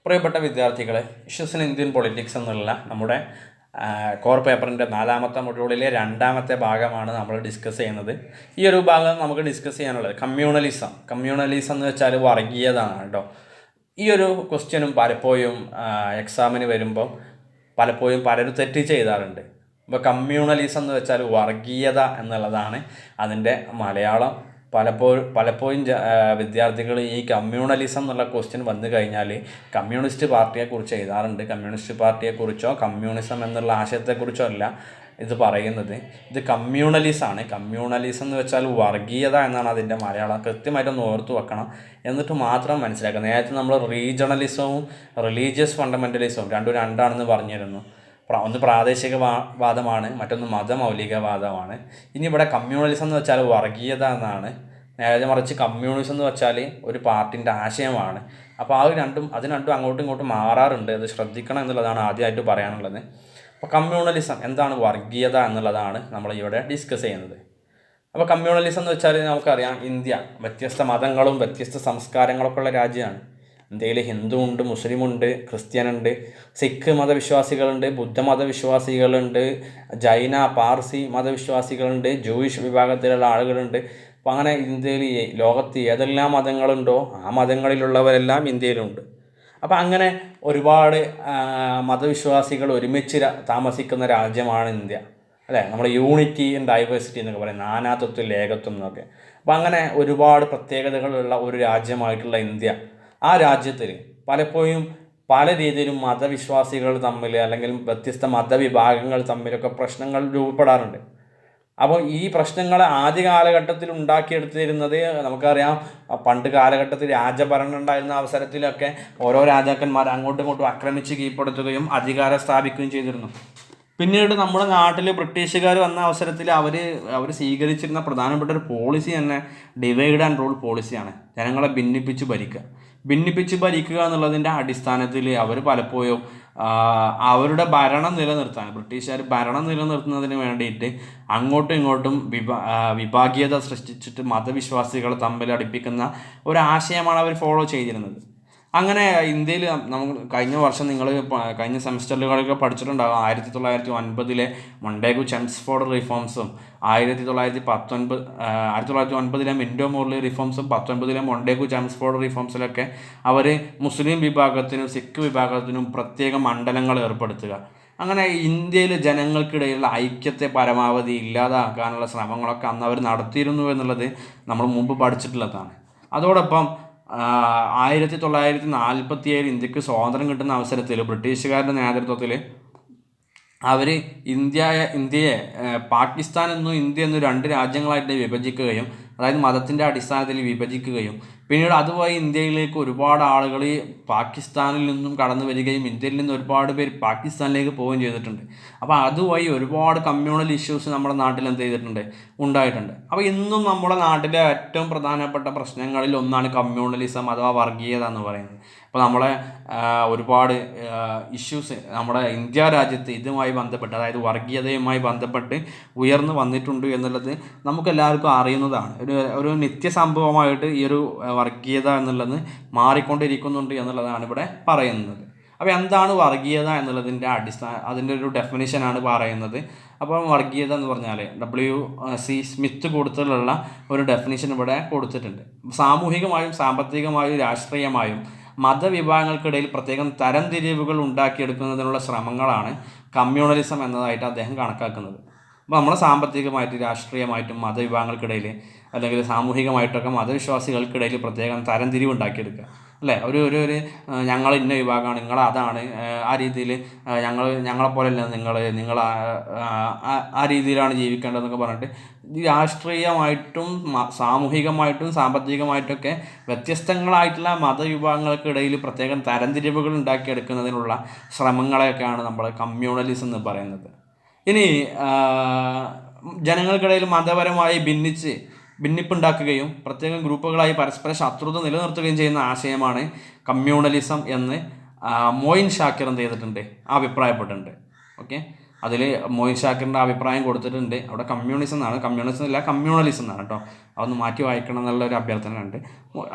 പ്രിയപ്പെട്ട വിദ്യാർത്ഥികളെ, issues in Indian politics എന്നുള്ള നമ്മുടെ കോർ പേപ്പറിൻ്റെ 4ാമത്തെ മൊഡ്യൂളിലെ 2ാമത്തെ ഭാഗമാണ് നമ്മൾ ഡിസ്കസ് ചെയ്യുന്നത്. ഈ ഒരു ഭാഗം നമുക്ക് ഡിസ്കസ് ചെയ്യാനുള്ളത് കമ്മ്യൂണലിസം എന്ന് വെച്ചാൽ വർഗീയതാണ് കേട്ടോ. ഈ ഒരു ക്വസ്റ്റ്യനും പലപ്പോഴും എക്സാമിന് വരുമ്പം പലപ്പോഴും പലരും തെറ്റ് ചെയ്താറുണ്ട്. അപ്പോൾ കമ്മ്യൂണലിസം എന്ന് വെച്ചാൽ വർഗീയത എന്നുള്ളതാണ് അതിൻ്റെ മലയാളം. പലപ്പോഴും വിദ്യാർത്ഥികൾ ഈ കമ്മ്യൂണലിസം എന്നുള്ള ക്വസ്റ്റ്യൻ വന്നു കഴിഞ്ഞാൽ കമ്മ്യൂണിസ്റ്റ് പാർട്ടിയെക്കുറിച്ച് എഴുതാറുണ്ട്. കമ്മ്യൂണിസ്റ്റ് പാർട്ടിയെക്കുറിച്ചോ കമ്മ്യൂണിസം എന്നുള്ള ആശയത്തെക്കുറിച്ചോ അല്ല ഇത് പറയുന്നത്. ഇത് കമ്മ്യൂണലിസമാണ്. കമ്മ്യൂണലിസം എന്ന് വെച്ചാൽ വർഗീയത എന്നാണ് അതിൻ്റെ മലയാളം. കൃത്യമായിട്ടൊന്ന് ഓർത്തു വെക്കണം, എന്നിട്ട് മാത്രം മനസ്സിലാക്കുക. നേരത്തെ നമ്മൾ റീജണലിസവും റിലീജിയസ് ഫണ്ടമെൻ്റലിസവും രണ്ടാണെന്ന് പറഞ്ഞിരുന്നു. ഒന്ന് പ്രാദേശികവാദമാണ്, മറ്റൊന്ന് മതമൗലികവാദമാണ്. ഇനി ഇവിടെ കമ്മ്യൂണലിസം എന്ന് വെച്ചാൽ വർഗീയത എന്നാണ്. നേരെ മറിച്ച് കമ്മ്യൂണിസം എന്ന് വെച്ചാൽ ഒരു പാർട്ടിൻ്റെ ആശയമാണ്. അപ്പോൾ അത് രണ്ടും അങ്ങോട്ടും ഇങ്ങോട്ടും മാറാറുണ്ട്. അത് ശ്രദ്ധിക്കണം എന്നുള്ളതാണ് ആദ്യമായിട്ട് പറയാനുള്ളത്. അപ്പോൾ കമ്മ്യൂണലിസം എന്താണ്, വർഗീയത എന്നുള്ളതാണ് നമ്മൾ ഇവിടെ ഡിസ്കസ് ചെയ്യുന്നത്. അപ്പോൾ കമ്മ്യൂണലിസം എന്ന് വെച്ചാൽ നമുക്കറിയാം, ഇന്ത്യ വ്യത്യസ്ത മതങ്ങളും വ്യത്യസ്ത സംസ്കാരങ്ങളൊക്കെ ഉള്ള രാജ്യമാണ്. ഇന്ത്യയിൽ ഹിന്ദു ഉണ്ട്, മുസ്ലിമുണ്ട്, ക്രിസ്ത്യനുണ്ട്, സിഖ് മതവിശ്വാസികളുണ്ട്, ബുദ്ധമതവിശ്വാസികളുണ്ട്, ജൈന പാർസി മതവിശ്വാസികളുണ്ട്, ജൂയിഷ് വിഭാഗത്തിലുള്ള ആളുകളുണ്ട്. അപ്പോൾ അങ്ങനെ ഇന്ത്യയിൽ ലോകത്ത് ഏതെല്ലാം മതങ്ങളുണ്ടോ ആ മതങ്ങളിലുള്ളവരെല്ലാം ഇന്ത്യയിലുണ്ട്. അപ്പോൾ അങ്ങനെ ഒരുപാട് മതവിശ്വാസികൾ ഒരുമിച്ച് താമസിക്കുന്ന രാജ്യമാണ് ഇന്ത്യ, അല്ലേ? നമ്മൾ യൂണിറ്റി ആൻഡ് ഡൈവേഴ്സിറ്റി എന്നൊക്കെ പറയും, നാനാത്വത്തിൽ ഏകത്വം എന്നൊക്കെ. അപ്പോൾ അങ്ങനെ ഒരുപാട് പ്രത്യേകതകളുള്ള ഒരു രാജ്യമായിട്ടുള്ള ഇന്ത്യ, ആ രാജ്യത്തിൽ പലപ്പോഴും പല രീതിയിലും മതവിശ്വാസികൾ തമ്മിൽ അല്ലെങ്കിൽ വ്യത്യസ്ത മതവിഭാഗങ്ങൾ തമ്മിലൊക്കെ പ്രശ്നങ്ങൾ രൂപപ്പെടാറുണ്ട്. അപ്പോൾ ഈ പ്രശ്നങ്ങൾ ആദ്യ കാലഘട്ടത്തിൽ ഉണ്ടാക്കിയെടുത്തിരുന്നത് നമുക്കറിയാം. പണ്ട് കാലഘട്ടത്തിൽ രാജഭരണം ഉണ്ടായിരുന്ന അവസരത്തിലൊക്കെ ഓരോ രാജാക്കന്മാർ അങ്ങോട്ടും ഇങ്ങോട്ടും ആക്രമിച്ച് കീഴ്പ്പെടുത്തുകയും അധികാരം സ്ഥാപിക്കുകയും ചെയ്തിരുന്നു. പിന്നീട് നമ്മുടെ നാട്ടിൽ ബ്രിട്ടീഷുകാർ വന്ന അവസരത്തിൽ അവർ സ്വീകരിച്ചിരുന്ന പ്രധാനപ്പെട്ട ഒരു പോളിസി തന്നെ ഡിവൈഡ് ആൻഡ് റൂൾ പോളിസിയാണ്. ജനങ്ങളെ ഭിന്നിപ്പിച്ച് ഭരിക്കുക എന്നുള്ളതിൻ്റെ അടിസ്ഥാനത്തിൽ അവർ പലപ്പോഴും അവരുടെ ഭരണം നിലനിർത്താൻ, ബ്രിട്ടീഷുകാർ ഭരണം നിലനിർത്തുന്നതിന് വേണ്ടിയിട്ട് അങ്ങോട്ടും ഇങ്ങോട്ടും വിഭാഗീയത സൃഷ്ടിച്ചിട്ട് മതവിശ്വാസികളെ തമ്മിൽ അടുപ്പിക്കുന്ന ഒരു ആശയമാണ് അവർ ഫോളോ ചെയ്തിരുന്നത്. അങ്ങനെ ഇന്ത്യയിൽ നമ്മൾ കഴിഞ്ഞ വർഷം നിങ്ങൾ കഴിഞ്ഞ സെമസ്റ്ററുകളൊക്കെ പഠിച്ചിട്ടുണ്ടാകും. 1909 മൊണ്ടേഗു ചെംസ്ഫോർഡ് റിഫോംസും 1909 മിൻറ്റോ മോർലി റിഫോംസും 19 മൊണ്ടേഗു ചെംസ്ഫോർഡ് റിഫോംസിലൊക്കെ അവർ മുസ്ലിം വിഭാഗത്തിനും സിഖ് വിഭാഗത്തിനും പ്രത്യേക മണ്ഡലങ്ങൾ ഏർപ്പെടുത്തുക, അങ്ങനെ ഇന്ത്യയിൽ ജനങ്ങൾക്കിടയിലുള്ള ഐക്യത്തെ പരമാവധി ഇല്ലാതാക്കാനുള്ള ശ്രമങ്ങളൊക്കെ അന്ന് അവർ നടത്തിയിരുന്നു എന്നുള്ളത് നമ്മൾ മുമ്പ് പഠിച്ചിട്ടുള്ളതാണ്. അതോടൊപ്പം 1947 ഇന്ത്യക്ക് സ്വാതന്ത്ര്യം കിട്ടുന്ന അവസരത്തിൽ ബ്രിട്ടീഷുകാരുടെ നേതൃത്വത്തിൽ അവർ ഇന്ത്യയെ പാകിസ്ഥാൻ എന്നും ഇന്ത്യ എന്നും 2 രാജ്യങ്ങളായിട്ട് വിഭജിക്കുകയും, അതായത് മതത്തിൻ്റെ അടിസ്ഥാനത്തിൽ വിഭജിക്കുകയും, പിന്നീട് അതുവഴി ഇന്ത്യയിലേക്ക് ഒരുപാട് ആളുകൾ പാകിസ്ഥാനിൽ നിന്നും കടന്നു വരികയും ഇന്ത്യയിൽ നിന്ന് ഒരുപാട് പേര് പാകിസ്ഥാനിലേക്ക് പോവുകയും ചെയ്തിട്ടുണ്ട്. അപ്പോൾ അതുവഴി ഒരുപാട് കമ്മ്യൂണൽ ഇഷ്യൂസ് നമ്മുടെ നാട്ടിൽ ഉണ്ടായിട്ടുണ്ട്. അപ്പോൾ ഇന്നും നമ്മുടെ നാട്ടിലെ ഏറ്റവും പ്രധാനപ്പെട്ട പ്രശ്നങ്ങളിൽ ഒന്നാണ് കമ്മ്യൂണലിസം അഥവാ വർഗീയത എന്ന് പറയുന്നത്. അപ്പോൾ നമ്മളെ ഒരുപാട് ഇഷ്യൂസ് നമ്മുടെ ഇന്ത്യ രാജ്യത്ത് ഇതുമായി ബന്ധപ്പെട്ട്, അതായത് വർഗീയതയുമായി ബന്ധപ്പെട്ട് ഉയർന്നു വന്നിട്ടുണ്ട് എന്നുള്ളത് നമുക്കെല്ലാവർക്കും അറിയുന്നതാണ്. ഒരു നിത്യസംഭവമായിട്ട് ഈ ഒരു വർഗീയത എന്നുള്ളത് മാറിക്കൊണ്ടിരിക്കുന്നുണ്ട് എന്നുള്ളതാണ് ഇവിടെ പറയുന്നത്. അപ്പോൾ എന്താണ് വർഗീയത എന്നുള്ളതിൻ്റെ അതിൻ്റെ ഒരു ഡെഫിനിഷനാണ് പറയുന്നത്. അപ്പോൾ വർഗീയത എന്ന് പറഞ്ഞാൽ W.C. സ്മിത്ത് കൊടുത്തിട്ടുള്ള ഒരു ഡെഫിനിഷൻ ഇവിടെ കൊടുത്തിട്ടുണ്ട്. സാമൂഹികമായും സാമ്പത്തികമായും രാഷ്ട്രീയമായും മതവിഭാഗങ്ങൾക്കിടയിൽ പ്രത്യേകം തരംതിരിവുകൾ ഉണ്ടാക്കിയെടുക്കുന്നതിനുള്ള ശ്രമങ്ങളാണ് കമ്മ്യൂണലിസം എന്നതായിട്ട് അദ്ദേഹം കണക്കാക്കുന്നത്. അപ്പോൾ നമ്മൾ സാമ്പത്തികമായിട്ട് രാഷ്ട്രീയമായിട്ടും മതവിഭാഗങ്ങൾക്കിടയിൽ അല്ലെങ്കിൽ സാമൂഹികമായിട്ടൊക്കെ മതവിശ്വാസികൾക്കിടയിൽ പ്രത്യേകം തരംതിരിവ് ഉണ്ടാക്കിയെടുക്കുക, അല്ലേ? ഒരു ഞങ്ങൾ ഇന്ന വിഭാഗമാണ്, നിങ്ങൾ അതാണ്, ആ രീതിയിൽ ഞങ്ങളെപ്പോലെയല്ല നിങ്ങൾ ആ രീതിയിലാണ് ജീവിക്കേണ്ടതെന്നൊക്കെ പറഞ്ഞിട്ട് രാഷ്ട്രീയമായിട്ടും സാമൂഹികമായിട്ടും സാമ്പത്തികമായിട്ടൊക്കെ വ്യത്യസ്തങ്ങളായിട്ടുള്ള മതവിഭാഗങ്ങൾക്കിടയിൽ പ്രത്യേകം തരംതിരിവുകൾ ഉണ്ടാക്കിയെടുക്കുന്നതിനുള്ള ശ്രമങ്ങളെയൊക്കെയാണ് നമ്മൾ കമ്മ്യൂണലിസം എന്ന് പറയുന്നത്. ഇനി ജനങ്ങൾക്കിടയിൽ മതപരമായി ഭിന്നിപ്പുണ്ടാക്കുകയും പ്രത്യേകം ഗ്രൂപ്പുകളായി പരസ്പര ശത്രുത നിലനിർത്തുകയും ചെയ്യുന്ന ആശയമാണ് കമ്മ്യൂണലിസം എന്ന് മൊയിൻ ഷാക്കിർ എന്ത് ചെയ്തിട്ടുണ്ട്, അഭിപ്രായപ്പെട്ടിട്ടുണ്ട്. ഓക്കെ, അതിൽ മോയിൻ ഷാക്കിറിൻ്റെ അഭിപ്രായം കൊടുത്തിട്ടുണ്ട്. അവിടെ കമ്മ്യൂണിസം എന്നാണ്, കമ്മ്യൂണിസം ഇല്ല കമ്മ്യൂണലിസം എന്നാണ് കേട്ടോ. അതൊന്ന് മാറ്റി വായിക്കണം എന്നുള്ള ഒരു അഭ്യർത്ഥന ഉണ്ട്.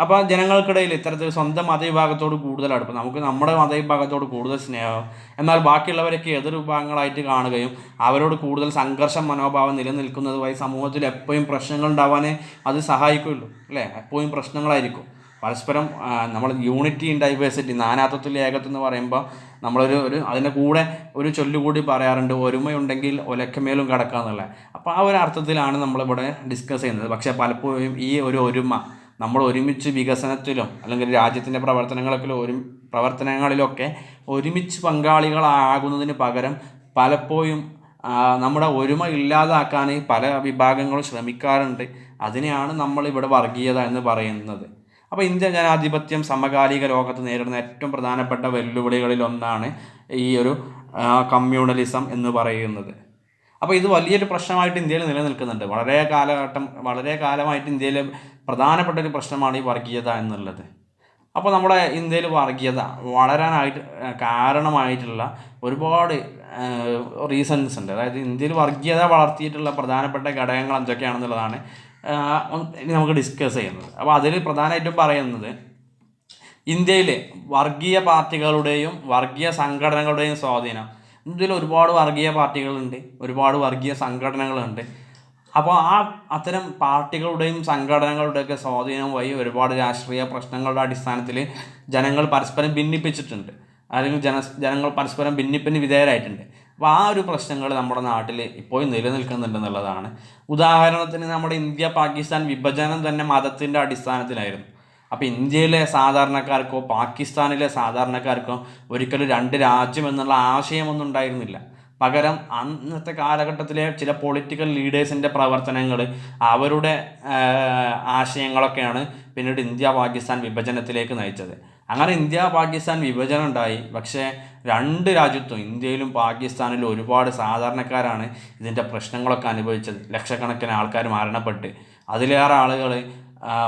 അപ്പോൾ ജനങ്ങൾക്കിടയിൽ ഇത്തരത്തിൽ സ്വന്തം മതവിഭാഗത്തോട് കൂടുതൽ അടുപ്പം, നമുക്ക് നമ്മുടെ മതവിഭാഗത്തോട് കൂടുതൽ സ്നേഹം, എന്നാൽ ബാക്കിയുള്ളവരൊക്കെ എതിർ വിഭാഗങ്ങളായിട്ട് കാണുകയും അവരോട് കൂടുതൽ സംഘർഷം മനോഭാവം നിലനിൽക്കുന്നതുമായി സമൂഹത്തിൽ എപ്പോഴും പ്രശ്നങ്ങൾ ഉണ്ടാവാനേ അത് സഹായിക്കുള്ളൂ അല്ലേ. എപ്പോഴും പ്രശ്നങ്ങളായിരിക്കും. പരസ്പരം നമ്മൾ യൂണിറ്റി ഇൻ ഡൈവേഴ്സിറ്റി, നാനാത്വത്തിൽ ഏകത്വം എന്ന് പറയുമ്പോൾ നമ്മളൊരു അതിൻ്റെ കൂടെ ഒരു ചൊല്ലുകൂടി പറയാറുണ്ട്, ഒരുമയുണ്ടെങ്കിൽ ഒലക്കമേലും കടക്കാന്നുള്ള. അപ്പോൾ ആ ഒരു അർത്ഥത്തിലാണ് നമ്മളിവിടെ ഡിസ്കസ് ചെയ്യുന്നത്. പക്ഷേ പലപ്പോഴും ഈ ഒരു ഒരുമ നമ്മൾ ഒരുമിച്ച് വികസനത്തിലും അല്ലെങ്കിൽ രാജ്യത്തിൻ്റെ പ്രവർത്തനങ്ങളിലൊക്കെ ഒരുമിച്ച് പങ്കാളികളാകുന്നതിന് പകരം പലപ്പോഴും നമ്മുടെ ഒരുമ ഇല്ലാതാക്കാൻ പല വിഭാഗങ്ങളും ശ്രമിക്കാറുണ്ട്. അതിനെയാണ് നമ്മളിവിടെ വർഗീയത എന്ന് പറയുന്നത്. അപ്പോൾ ഇന്ത്യ ജനാധിപത്യം സമകാലിക ലോകത്ത് നേരിടുന്ന ഏറ്റവും പ്രധാനപ്പെട്ട വെല്ലുവിളികളിൽ ഒന്നാണ് ഈ ഒരു കമ്മ്യൂണലിസം എന്ന് പറയുന്നത്. അപ്പോൾ ഇത് വലിയൊരു പ്രശ്നമായിട്ട് ഇന്ത്യയിൽ നിലനിൽക്കുന്നുണ്ട്. വളരെ കാലമായിട്ട് ഇന്ത്യയിൽ പ്രധാനപ്പെട്ട ഒരു പ്രശ്നമാണ് ഈ വർഗീയത എന്നുള്ളത്. അപ്പോൾ നമ്മുടെ ഇന്ത്യയിൽ വർഗീയത വളരാനായിട്ട് കാരണമായിട്ടുള്ള ഒരുപാട് റീസൺസ് ഉണ്ട്. അതായത് ഇന്ത്യയിൽ വർഗീയത വളർത്തിയിട്ടുള്ള പ്രധാനപ്പെട്ട ഘടകങ്ങൾ എന്തൊക്കെയാണെന്നുള്ളതാണ് ഇനി നമുക്ക് ഡിസ്കസ് ചെയ്യുന്നത്. അപ്പോൾ അതിൽ പ്രധാനമായിട്ടും പറയുന്നത് ഇന്ത്യയിലെ വർഗീയ പാർട്ടികളുടെയും വർഗീയ സംഘടനകളുടെയും സ്വാധീനം. ഇന്ത്യയിൽ ഒരുപാട് വർഗീയ പാർട്ടികളുണ്ട്, ഒരുപാട് വർഗീയ സംഘടനകളുണ്ട്. അപ്പോൾ അത്തരം പാർട്ടികളുടെയും സംഘടനകളുടെയൊക്കെ സ്വാധീനം വഴി ഒരുപാട് രാഷ്ട്രീയ പ്രശ്നങ്ങളുടെ അടിസ്ഥാനത്തിൽ ജനങ്ങൾ പരസ്പരം ഭിന്നിപ്പിച്ചിട്ടുണ്ട്, അല്ലെങ്കിൽ ജനങ്ങൾ പരസ്പരം ഭിന്നിപ്പിന് വിധേയരായിട്ടുണ്ട്. അപ്പോൾ ആ ഒരു പ്രശ്നങ്ങൾ നമ്മുടെ നാട്ടിൽ ഇപ്പോഴും നിലനിൽക്കുന്നുണ്ടെന്നുള്ളതാണ്. ഉദാഹരണത്തിന് നമ്മുടെ ഇന്ത്യ പാകിസ്ഥാൻ വിഭജനം തന്നെ മതത്തിൻ്റെ അടിസ്ഥാനത്തിലായിരുന്നു. അപ്പോൾ ഇന്ത്യയിലെ സാധാരണക്കാർക്കോ പാകിസ്ഥാനിലെ സാധാരണക്കാർക്കോ ഒരിക്കലും രണ്ട് രാജ്യം എന്നുള്ള ആശയമൊന്നും ഉണ്ടായിരുന്നില്ല. പകരം അന്നത്തെ കാലഘട്ടത്തിലെ ചില പൊളിറ്റിക്കൽ ലീഡേഴ്സിൻ്റെ പ്രവർത്തനങ്ങൾ, അവരുടെ ആശയങ്ങളൊക്കെയാണ് പിന്നീട് ഇന്ത്യ പാകിസ്ഥാൻ വിഭജനത്തിലേക്ക് നയിച്ചത്. അങ്ങനെ ഇന്ത്യ പാകിസ്ഥാൻ വിഭജനം ഉണ്ടായി. പക്ഷേ രണ്ട് രാജ്യത്തും ഇന്ത്യയിലും പാകിസ്ഥാനിലും ഒരുപാട് സാധാരണക്കാരാണ് ഇതിൻ്റെ പ്രശ്നങ്ങളൊക്കെ അനുഭവിച്ചത്. ലക്ഷക്കണക്കിന് ആൾക്കാർ മരണപ്പെട്ട്, അതിലേറെ ആളുകൾ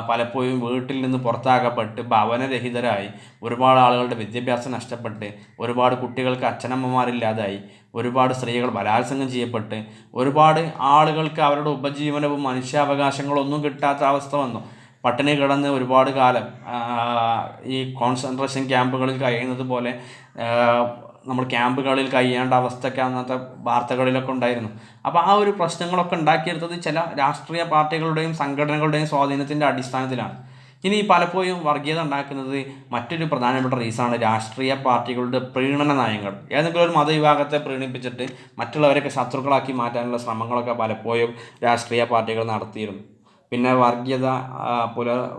പലപ്പോഴും വീട്ടിൽ നിന്ന് പുറത്താക്കപ്പെട്ട് ഭവനരഹിതരായി, ഒരുപാട് ആളുകളുടെ വിദ്യാഭ്യാസം നഷ്ടപ്പെട്ട്, ഒരുപാട് കുട്ടികൾക്ക് അച്ഛനമ്മമാരില്ലാതായി, ഒരുപാട് സ്ത്രീകൾ ബലാത്സംഗം ചെയ്യപ്പെട്ട്, ഒരുപാട് ആളുകൾക്ക് അവരുടെ ഉപജീവനവും മനുഷ്യാവകാശങ്ങളൊന്നും കിട്ടാത്ത അവസ്ഥ വന്നു. പട്ടിണി കിടന്ന് ഒരുപാട് കാലം ഈ കോൺസെൻട്രേഷൻ ക്യാമ്പുകളിൽ കഴിയുന്നത് പോലെ നമ്മൾ ക്യാമ്പുകളിൽ കഴിയേണ്ട അവസ്ഥയൊക്കെ അന്നത്തെ വാർത്തകളിലൊക്കെ ഉണ്ടായിരുന്നു. അപ്പോൾ ആ ഒരു പ്രശ്നങ്ങളൊക്കെ ഉണ്ടാക്കിയെടുത്തത് ചില രാഷ്ട്രീയ പാർട്ടികളുടെയും സംഘടനകളുടെയും സ്വാധീനത്തിൻ്റെ അടിസ്ഥാനത്തിലാണ്. ഇനി പലപ്പോഴും വർഗീയത ഉണ്ടാക്കുന്നത് മറ്റൊരു പ്രധാനപ്പെട്ട റീസണാണ് രാഷ്ട്രീയ പാർട്ടികളുടെ പ്രീണന നയങ്ങൾ. ഏതെങ്കിലും ഒരു മതവിഭാഗത്തെ പ്രീണിപ്പിച്ചിട്ട് മറ്റുള്ളവരൊക്കെ ശത്രുക്കളാക്കി മാറ്റാനുള്ള ശ്രമങ്ങളൊക്കെ പലപ്പോഴും രാഷ്ട്രീയ പാർട്ടികൾ നടത്തിയിരുന്നു. പിന്നെ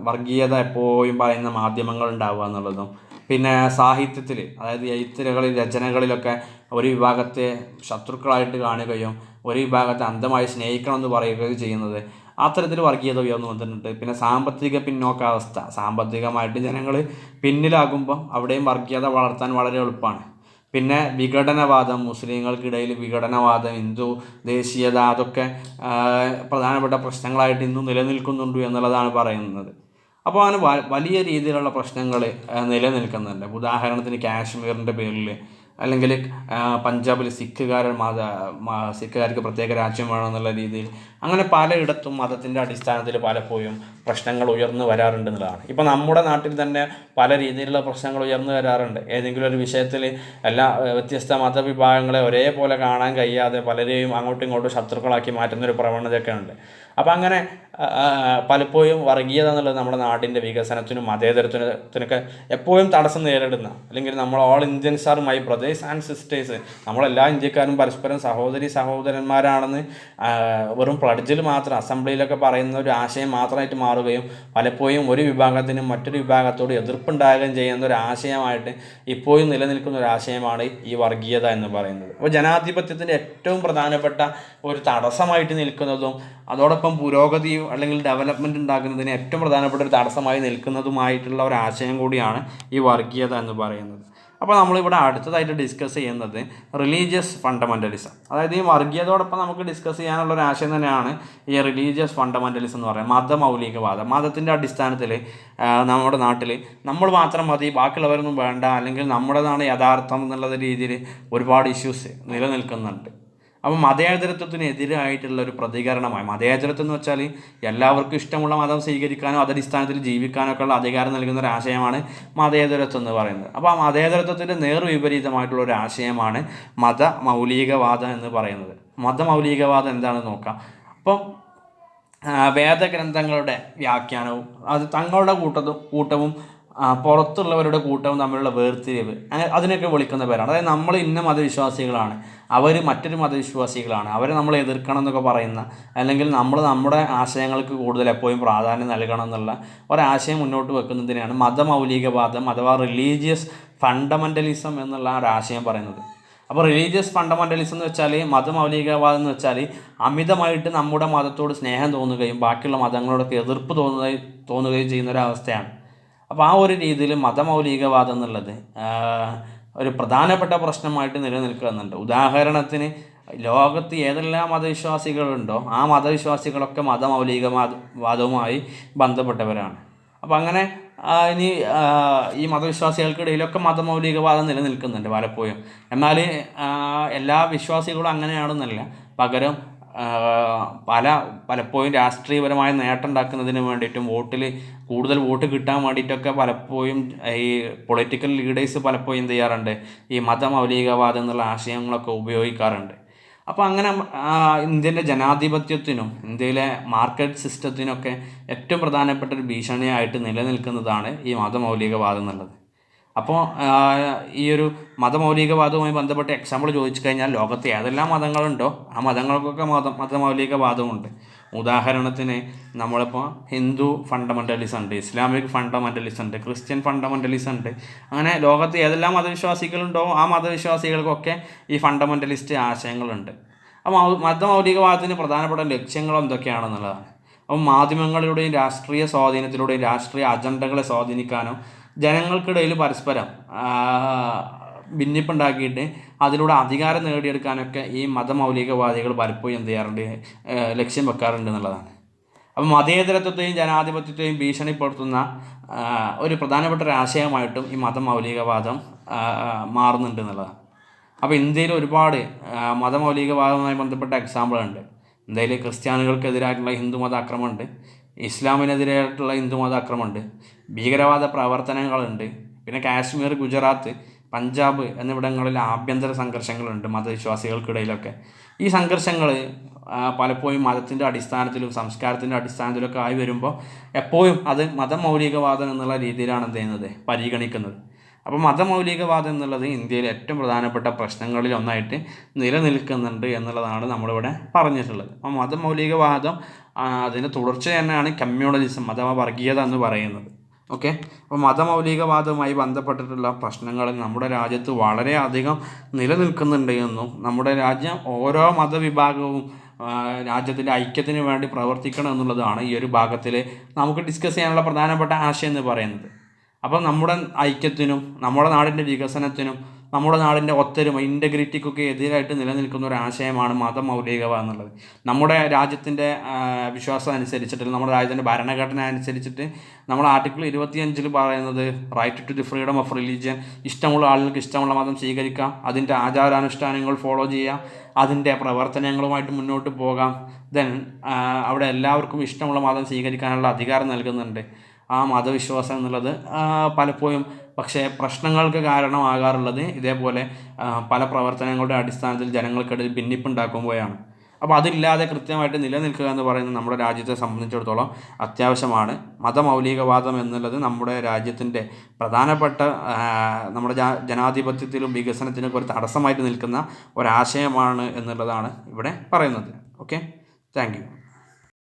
വർഗീയത എപ്പോഴും പറയുന്ന മാധ്യമങ്ങൾ ഉണ്ടാവുക എന്നുള്ളതും, പിന്നെ സാഹിത്യത്തിൽ, അതായത് എഴുത്തുകളിൽ രചനകളിലൊക്കെ ഒരു വിഭാഗത്തെ ശത്രുക്കളായിട്ട് കാണുകയും ഒരു വിഭാഗത്തെ അന്ധമായി സ്നേഹിക്കണമെന്ന് പറയുകയും ചെയ്യുന്നത്, അത്തരത്തിൽ വർഗീയത ഉയർന്നു വന്നിട്ടുണ്ട്. പിന്നെ സാമ്പത്തിക പിന്നോക്കാവസ്ഥ, സാമ്പത്തികമായിട്ട് ജനങ്ങൾ പിന്നിലാകുമ്പം അവിടെയും വർഗീയത വളർത്താൻ വളരെ എളുപ്പമാണ്. പിന്നെ വിഘടനവാദം, മുസ്ലിങ്ങൾക്കിടയിൽ വിഘടനവാദം, ഹിന്ദു ദേശീയത, അതൊക്കെ പ്രധാനപ്പെട്ട പ്രശ്നങ്ങളായിട്ട് ഇന്നും നിലനിൽക്കുന്നുണ്ട് എന്നുള്ളതാണ് പറയുന്നത്. അപ്പോൾ അങ്ങനെ വലിയ രീതിയിലുള്ള പ്രശ്നങ്ങൾ നിലനിൽക്കുന്നുണ്ട്. ഉദാഹരണത്തിന് കാശ്മീരിൻ്റെ പേരിൽ, അല്ലെങ്കിൽ പഞ്ചാബിൽ സിഖുകാർക്ക് പ്രത്യേക രാജ്യം വേണമെന്നുള്ള രീതിയിൽ, അങ്ങനെ പലയിടത്തും മതത്തിൻ്റെ അടിസ്ഥാനത്തിൽ പലപ്പോഴും പ്രശ്നങ്ങൾ ഉയർന്നു വരാറുണ്ടെന്നുള്ളതാണ്. ഇപ്പോൾ നമ്മുടെ നാട്ടിൽ തന്നെ പല രീതിയിലുള്ള പ്രശ്നങ്ങൾ ഉയർന്നു വരാറുണ്ട്. ഏതെങ്കിലും ഒരു വിഷയത്തിൽ എല്ലാ വ്യത്യസ്ത മതവിഭാഗങ്ങളെ ഒരേപോലെ കാണാൻ കഴിയാതെ പലരെയും അങ്ങോട്ടും ഇങ്ങോട്ടും ശത്രുക്കളാക്കി മാറ്റുന്നൊരു പ്രവണതയൊക്കെ ഉണ്ട്. അപ്പം അങ്ങനെ പലപ്പോഴും വർഗീയത എന്നുള്ളത് നമ്മുടെ നാടിൻ്റെ വികസനത്തിനും മതേതരത്വത്തിനൊക്കെ എപ്പോഴും തടസ്സം നേരിടുന്ന, അല്ലെങ്കിൽ നമ്മൾ all Indians are my brothers and sisters, നമ്മളെല്ലാ ഇന്ത്യക്കാരും പരസ്പരം സഹോദരന്മാരാണെന്ന് വെറും പ്ലഡ്ജിൽ മാത്രം, അസംബ്ലിയിലൊക്കെ പറയുന്ന ഒരു ആശയം മാത്രമായിട്ട് മാറുകയും പലപ്പോഴും ഒരു വിഭാഗത്തിനും മറ്റൊരു വിഭാഗത്തോട് എതിർപ്പുണ്ടാകുകയും ചെയ്യുന്ന ഒരു ആശയമായിട്ട് ഇപ്പോഴും നിലനിൽക്കുന്ന ഒരു ആശയമാണ് ഈ വർഗീയത എന്ന് പറയുന്നത്. അപ്പോൾ ജനാധിപത്യത്തിൻ്റെ ഏറ്റവും പ്രധാനപ്പെട്ട ഒരു തടസ്സമായിട്ട് നിൽക്കുന്നതും അതോടൊപ്പം പുരോഗതി അല്ലെങ്കിൽ ഡെവലപ്മെൻറ്റ് ഉണ്ടാക്കുന്നതിന് ഏറ്റവും പ്രധാനപ്പെട്ട ഒരു തടസ്സമായി നിൽക്കുന്നതുമായിട്ടുള്ള ഒരു ആശയം കൂടിയാണ് ഈ വർഗീയത എന്ന് പറയുന്നത്. അപ്പോൾ നമ്മളിവിടെ അടുത്തതായിട്ട് ഡിസ്കസ് ചെയ്യുന്നത് റിലീജിയസ് ഫണ്ടമെൻ്റലിസം. അതായത് ഈ വർഗീയതയോടൊപ്പം നമുക്ക് ഡിസ്കസ് ചെയ്യാനുള്ള ഒരു ആശയം തന്നെയാണ് ഈ റിലീജിയസ് ഫണ്ടമെൻ്റലിസം എന്ന് പറയുന്നത്. മതമൗലികവാദം, മതത്തിൻ്റെ അടിസ്ഥാനത്തിൽ നമ്മുടെ നാട്ടിൽ നമ്മൾ മാത്രം മതി, ബാക്കിയുള്ളവരൊന്നും വേണ്ട, അല്ലെങ്കിൽ നമ്മുടേതാണ് യഥാർത്ഥം എന്നുള്ള രീതിയിൽ ഒരുപാട് ഇഷ്യൂസ് നിലനിൽക്കുന്നുണ്ട്. അപ്പോൾ മതേതരത്വത്തിനെതിരായിട്ടുള്ള ഒരു പ്രതികരണമായി, മതേതരത്വം എന്ന് വെച്ചാൽ എല്ലാവർക്കും ഇഷ്ടമുള്ള മതം സ്വീകരിക്കാനോ അതടിസ്ഥാനത്തിൽ ജീവിക്കാനോ ഒക്കെ ഉള്ള അധികാരം നൽകുന്ന ഒരു ആശയമാണ് മതേതരത്വം എന്ന് പറയുന്നത്. അപ്പോൾ ആ മതേതരത്വത്തിൻ്റെ നേർവിപരീതമായിട്ടുള്ള ഒരു ആശയമാണ് മതമൗലികവാദം എന്ന് പറയുന്നത്. മതമൗലികവാദം എന്താണെന്ന് നോക്കാം. അപ്പം വേദഗ്രന്ഥങ്ങളുടെ വ്യാഖ്യാനവും അത് തങ്ങളുടെ കൂട്ടവും പുറത്തുള്ളവരുടെ കൂട്ടവും തമ്മിലുള്ള വേർതിരിവ്, അതിനൊക്കെ വിളിക്കുന്ന പേരാണ്. അതായത് നമ്മൾ ഇന്ന മതവിശ്വാസികളാണ്, അവർ മറ്റൊരു മതവിശ്വാസികളാണ്, അവരെ നമ്മൾ എതിർക്കണം എന്നൊക്കെ പറയുന്ന, അല്ലെങ്കിൽ നമ്മൾ നമ്മുടെ ആശയങ്ങൾക്ക് കൂടുതൽ എപ്പോഴും പ്രാധാന്യം നൽകണം എന്നുള്ള ഒരാശയം മുന്നോട്ട് വെക്കുന്നതിനെയാണ് മതമൗലികവാദം അഥവാ റിലീജിയസ് ഫണ്ടമെൻ്റലിസം എന്നുള്ള ഒരാശയം പറയുന്നത്. അപ്പോൾ റിലീജിയസ് ഫണ്ടമെൻ്റലിസം എന്ന് വെച്ചാൽ, മതമൗലികവാദം എന്ന് വെച്ചാൽ അമിതമായിട്ട് നമ്മുടെ മതത്തോട് സ്നേഹം തോന്നുകയും ബാക്കിയുള്ള മതങ്ങളോടൊക്കെ എതിർപ്പ് തോന്നുകയും ചെയ്യുന്ന ഒരവസ്ഥയാണ്. അപ്പോൾ ആ ഒരു രീതിയിൽ മതമൗലികവാദം എന്നുള്ളത് ഒരു പ്രധാനപ്പെട്ട പ്രശ്നമായിട്ട് നിലനിൽക്കുന്നുണ്ട്. ഉദാഹരണത്തിന് ലോകത്ത് ഏതെല്ലാം മതവിശ്വാസികളുണ്ടോ ആ മതവിശ്വാസികളൊക്കെ മതമൗലികവാദവുമായി ബന്ധപ്പെട്ടവരാണ്. അപ്പോൾ അങ്ങനെ ഇനി ഈ മതവിശ്വാസികൾക്കിടയിലൊക്കെ മതമൗലികവാദം നിലനിൽക്കുന്നുണ്ട് പലപ്പോഴും. എന്നാൽ എല്ലാ വിശ്വാസികളും അങ്ങനെയാണെന്നല്ല, പകരം പലപ്പോഴും രാഷ്ട്രീയപരമായ നേട്ടം ഉണ്ടാക്കുന്നതിന് വേണ്ടിയിട്ടും കൂടുതൽ വോട്ട് കിട്ടാൻ വേണ്ടിയിട്ടൊക്കെ പലപ്പോഴും ഈ പൊളിറ്റിക്കൽ ലീഡേഴ്സ് പലപ്പോഴും എന്ത് ചെയ്യാറുണ്ട്, ഈ മതമൗലികവാദം എന്നുള്ള ആശയങ്ങളൊക്കെ ഉപയോഗിക്കാറുണ്ട്. അപ്പോൾ അങ്ങനെ ഇന്ത്യൻ്റെ ജനാധിപത്യത്തിനും ഇന്ത്യയിലെ മാർക്കറ്റ് സിസ്റ്റത്തിനൊക്കെ ഏറ്റവും പ്രധാനപ്പെട്ട ഒരു ഭീഷണിയായിട്ട് നിലനിൽക്കുന്നതാണ് ഈ മതമൗലികവാദം എന്നുള്ളത്. അപ്പോൾ ഈ ഒരു മതമൗലികവാദവുമായി ബന്ധപ്പെട്ട എക്സാമ്പിൾ ചോദിച്ചു കഴിഞ്ഞാൽ, ലോകത്ത് ഏതെല്ലാം മതങ്ങളുണ്ടോ ആ മതങ്ങൾക്കൊക്കെ മതമൗലികവാദമുണ്ട്. ഉദാഹരണത്തിന് നമ്മളിപ്പോൾ ഹിന്ദു ഫണ്ടമെൻ്റലിസം ഉണ്ട്, ഇസ്ലാമിക് ഫണ്ടമെൻ്റലിസം ഉണ്ട്, ക്രിസ്ത്യൻ ഫണ്ടമെൻ്റലിസം ഉണ്ട്. അങ്ങനെ ലോകത്ത് ഏതെല്ലാം മതവിശ്വാസികളുണ്ടോ ആ മതവിശ്വാസികൾക്കൊക്കെ ഈ ഫണ്ടമെൻ്റലിസ്റ്റ് ആശയങ്ങളുണ്ട്. അപ്പോൾ മതമൗലികവാദത്തിന് പ്രധാനപ്പെട്ട ലക്ഷ്യങ്ങൾ എന്തൊക്കെയാണെന്നുള്ളതാണ്. അപ്പം മാധ്യമങ്ങളിലൂടെയും രാഷ്ട്രീയ സ്വാധീനത്തിലൂടെയും രാഷ്ട്രീയ അജണ്ടകളെ സ്വാധീനിക്കാനോ ജനങ്ങൾക്കിടയിൽ പരസ്പരം ഭിന്നിപ്പുണ്ടാക്കിയിട്ട് അതിലൂടെ അധികാരം നേടിയെടുക്കാനൊക്കെ ഈ മതമൗലികവാദികൾ പലപ്പോഴും എന്ത് ചെയ്യാറുണ്ട്, ലക്ഷ്യം വെക്കാറുണ്ട് എന്നുള്ളതാണ്. അപ്പം മതേതരത്വത്തെയും ജനാധിപത്യത്തെയും ഭീഷണിപ്പെടുത്തുന്ന ഒരു പ്രധാനപ്പെട്ട ഒരു ആശയമായിട്ടും ഈ മതമൗലികവാദം മാറുന്നുണ്ട് എന്നുള്ളതാണ്. അപ്പോൾ ഇന്ത്യയിൽ ഒരുപാട് മതമൗലികവാദവുമായി ബന്ധപ്പെട്ട എക്സാമ്പിളുണ്ട്. ഇന്ത്യയിൽ ക്രിസ്ത്യാനികൾക്കെതിരായിട്ടുള്ള ഹിന്ദുമത ആക്രമണമുണ്ട്, ഇസ്ലാമിനെതിരായിട്ടുള്ള ഹിന്ദുമത ആക്രമണമുണ്ട്, ഭീകരവാദ പ്രവർത്തനങ്ങളുണ്ട്, പിന്നെ കാശ്മീർ, ഗുജറാത്ത്, പഞ്ചാബ് എന്നിവിടങ്ങളിൽ ആഭ്യന്തര സംഘർഷങ്ങളുണ്ട് മതവിശ്വാസികൾക്കിടയിലൊക്കെ. ഈ സംഘർഷങ്ങൾ പലപ്പോഴും മതത്തിൻ്റെ അടിസ്ഥാനത്തിലും സംസ്കാരത്തിൻ്റെ അടിസ്ഥാനത്തിലൊക്കെ ആയി വരുമ്പോൾ എപ്പോഴും അത് മതമൗലികവാദം എന്നുള്ള രീതിയിലാണ് എന്ത് ചെയ്യുന്നത്, പരിഗണിക്കുന്നത്. അപ്പോൾ മതമൗലികവാദം എന്നുള്ളത് ഇന്ത്യയിലെ ഏറ്റവും പ്രധാനപ്പെട്ട പ്രശ്നങ്ങളിൽ ഒന്നായിട്ട് നിലനിൽക്കുന്നുണ്ട് എന്നുള്ളതാണ് നമ്മളിവിടെ പറഞ്ഞിട്ടുള്ളത്. അപ്പോൾ മതമൗലികവാദം അതിൻ്റെ തുടർച്ച തന്നെയാണ് കമ്മ്യൂണലിസം അഥവാ വർഗീയത എന്ന് പറയുന്നത്. ഓക്കെ, അപ്പോൾ മതമൗലികവാദവുമായി ബന്ധപ്പെട്ടിട്ടുള്ള പ്രശ്നങ്ങൾ നമ്മുടെ രാജ്യത്ത് വളരെയധികം നിലനിൽക്കുന്നുണ്ട് എന്നും നമ്മുടെ രാജ്യം ഓരോ മതവിഭാഗവും രാജ്യത്തിൻ്റെ ഐക്യത്തിന് വേണ്ടി പ്രവർത്തിക്കണം എന്നുള്ളതാണ് ഈ ഒരു ഭാഗത്തിൽ നമുക്ക് ഡിസ്കസ് ചെയ്യാനുള്ള പ്രധാനപ്പെട്ട ആശയം എന്ന് പറയുന്നത്. അപ്പം നമ്മുടെ ഐക്യത്തിനും നമ്മുടെ നാടിൻ്റെ വികസനത്തിനും നമ്മുടെ നാടിൻ്റെ ഒത്തൊരുമ ഇൻ്റഗ്രിറ്റിക്കൊക്കെ എതിരായിട്ട് നിലനിൽക്കുന്ന ഒരു ആശയമാണ് മതമൗലികവാദം എന്നുള്ളത്. നമ്മുടെ രാജ്യത്തിൻ്റെ വിശ്വാസം അനുസരിച്ചിട്ട്, നമ്മുടെ രാജ്യത്തിൻ്റെ ഭരണഘടന അനുസരിച്ചിട്ട് നമ്മൾ ആർട്ടിക്കിൾ 25 പറയുന്നത് right to the freedom of religion, ഇഷ്ടമുള്ള ആളുകൾക്ക് ഇഷ്ടമുള്ള മതം സ്വീകരിക്കാം, അതിൻ്റെ ആചാരാനുഷ്ഠാനങ്ങൾ ഫോളോ ചെയ്യാം, അതിൻ്റെ പ്രവർത്തനങ്ങളുമായിട്ട് മുന്നോട്ട് പോകാം. ദെൻ അവിടെ എല്ലാവർക്കും ഇഷ്ടമുള്ള മതം സ്വീകരിക്കാനുള്ള അധികാരം നൽകുന്നുണ്ട്. ആ മതവിശ്വാസം എന്നുള്ളത് പലപ്പോഴും പക്ഷേ പ്രശ്നങ്ങൾക്ക് കാരണമാകാറുള്ളത് ഇതേപോലെ പല പ്രവർത്തനങ്ങളുടെ അടിസ്ഥാനത്തിൽ ജനങ്ങൾക്കിടയിൽ ഭിന്നിപ്പുണ്ടാക്കുമ്പോഴാണ്. അപ്പോൾ അതില്ലാതെ കൃത്യമായിട്ട് നിലനിൽക്കുക എന്ന് പറയുന്നത് നമ്മുടെ രാജ്യത്തെ സംബന്ധിച്ചിടത്തോളം അത്യാവശ്യമാണ്. മതമൗലികവാദം എന്നുള്ളത് നമ്മുടെ രാജ്യത്തിൻ്റെ പ്രധാനപ്പെട്ട നമ്മുടെ ജനാധിപത്യത്തിലും വികസനത്തിനും ഒരു തടസ്സമായിട്ട് നിൽക്കുന്ന ഒരാശയമാണ് എന്നുള്ളതാണ് ഇവിടെ പറയുന്നത്. Okay, thank you.